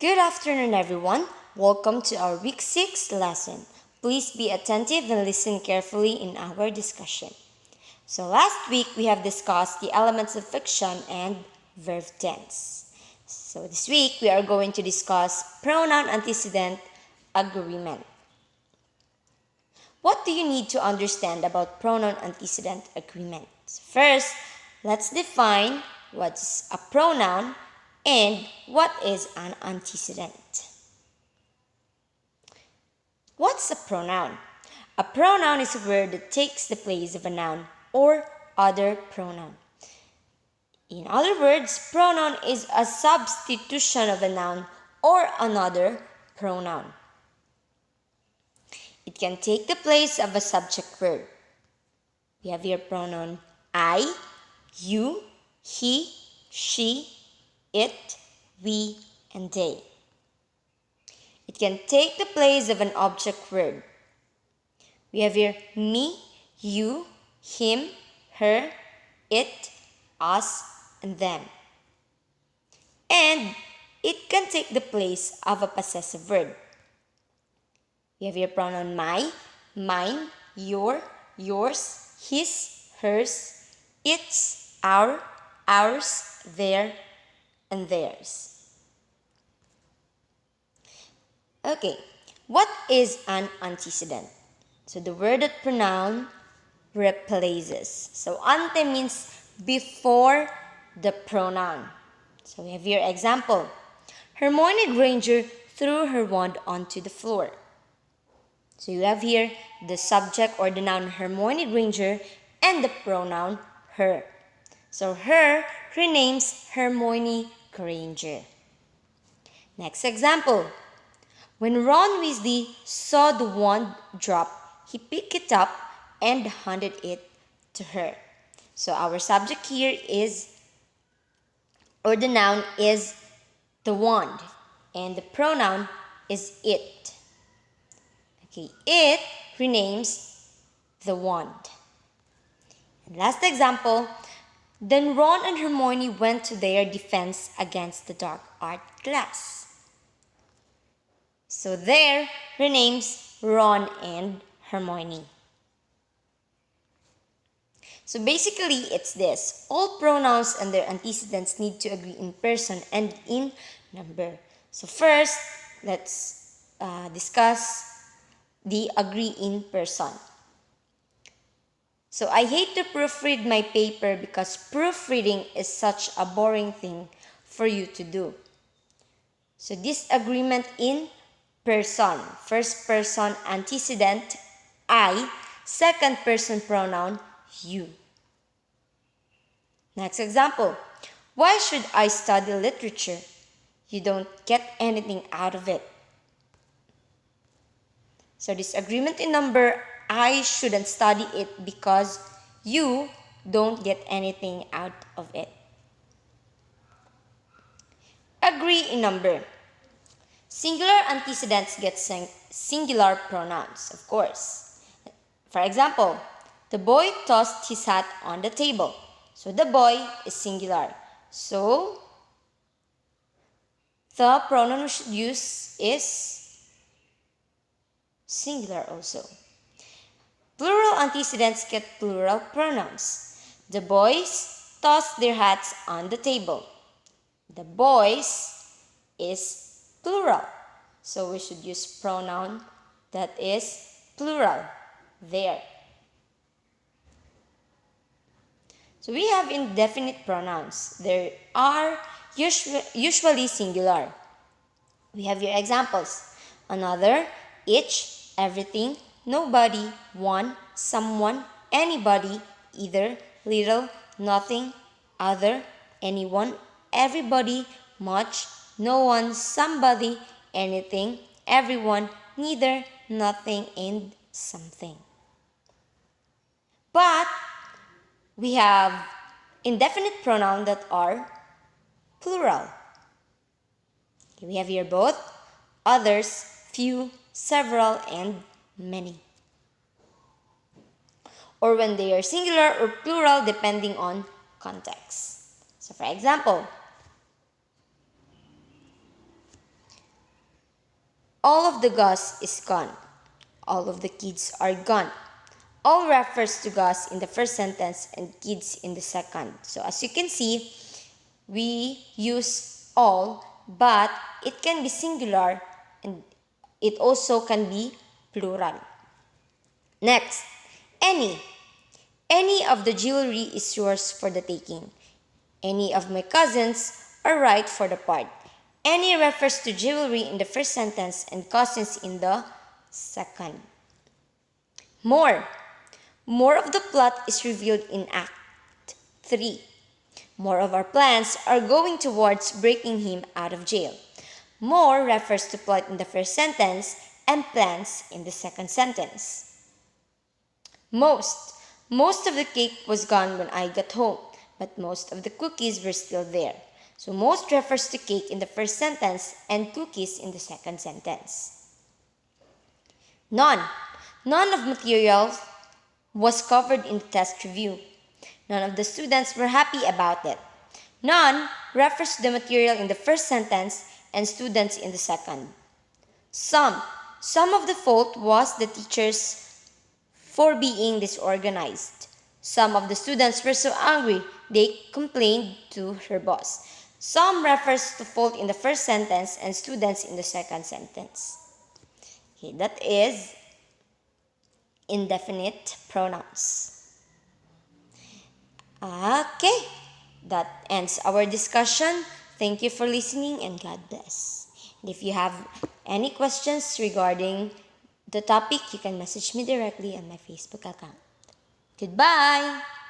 Good afternoon, everyone. Welcome to our Week 6 lesson. Please be attentive and listen carefully in our discussion. So last week, we have discussed the elements of fiction and verb tense. So this week, we are going to discuss pronoun antecedent agreement. What do you need to understand about pronoun antecedent agreement? First, let's define what's a pronoun and what is an antecedent. What's a pronoun? A pronoun is a word that takes the place of a noun or other pronoun. In other words, pronoun is a substitution of a noun or another pronoun. It can take the place of a subject verb. We have here pronoun I, you, he, she, it, we, and they. It can take the place of an object verb. We have here me, you, him, her, it, us, and them. And it can take the place of a possessive verb. We have here pronoun my, mine, your, yours, his, hers, its, our, ours, their, and theirs. Okay, what is an antecedent? So the word that pronoun replaces. So ante means before the pronoun. So we have here example. Hermione Granger threw her wand onto the floor. So you have here the subject or the noun Hermione Granger and the pronoun her. So her renames Hermione Granger. Next example. When Ron Weasley saw the wand drop, he picked it up and handed it to her. So our subject here is, or the noun is the wand, and the pronoun is it. Okay, it renames the wand. And last example, then Ron and Hermione went to their defense against the dark art class. So there renames Ron and Hermione. So basically, it's this. All pronouns and their antecedents need to agree in person and in number. So first, let's discuss the agree in person. So I hate to proofread my paper because proofreading is such a boring thing for you to do. So this agreement in person. First person antecedent, I. Second person pronoun, you. Next example. Why should I study literature? You don't get anything out of it. So this agreement in number, I shouldn't study it because you don't get anything out of it. Agree in number. Singular antecedents get singular pronouns, of course. For example, the boy tossed his hat on the table. So the boy is singular. So the pronoun we should use is singular also. Plural antecedents get plural pronouns. The boys tossed their hats on the table. The boys is plural. So we should use pronoun that is plural there. So we have indefinite pronouns. They are usually singular. We have your examples. Another, each, everything, nobody, one, someone, anybody, either, little, nothing, other, anyone, everybody, much, no one, somebody, anything, everyone, neither, nothing, and something. But we have indefinite pronouns that are plural. Okay, we have here both, others, few, several, and many. Or when they are singular or plural depending on context. So for example, All of the Gus is gone. All of the kids are gone. All refers to Gus in the first sentence and kids in the second. So as you can see, we use all, but it can be singular and it also can be plural. Next, any. Any of the jewelry is yours for the taking. Any of my cousins are right for the part. Any refers to jewelry in the first sentence and cousins in the second. More. More of the plot is revealed in Act 3. More of our plans are going towards breaking him out of jail. More refers to plot in the first sentence and plans in the second sentence. Most. Most of the cake was gone when I got home, but most of the cookies were still there. So most refers to cake in the first sentence and cookies in the second sentence. None. None of material was covered in the test review. None of the students were happy about it. None refers to the material in the first sentence and students in the second. Some. Some of the fault was the teachers for being disorganized. Some of the students were so angry they complained to her boss. Some refers to fault in the first sentence and students in the second sentence. Okay, that is indefinite pronouns. Okay, that ends our discussion. Thank you for listening and God bless. And if you have any questions regarding the topic, you can message me directly on my Facebook account. Goodbye!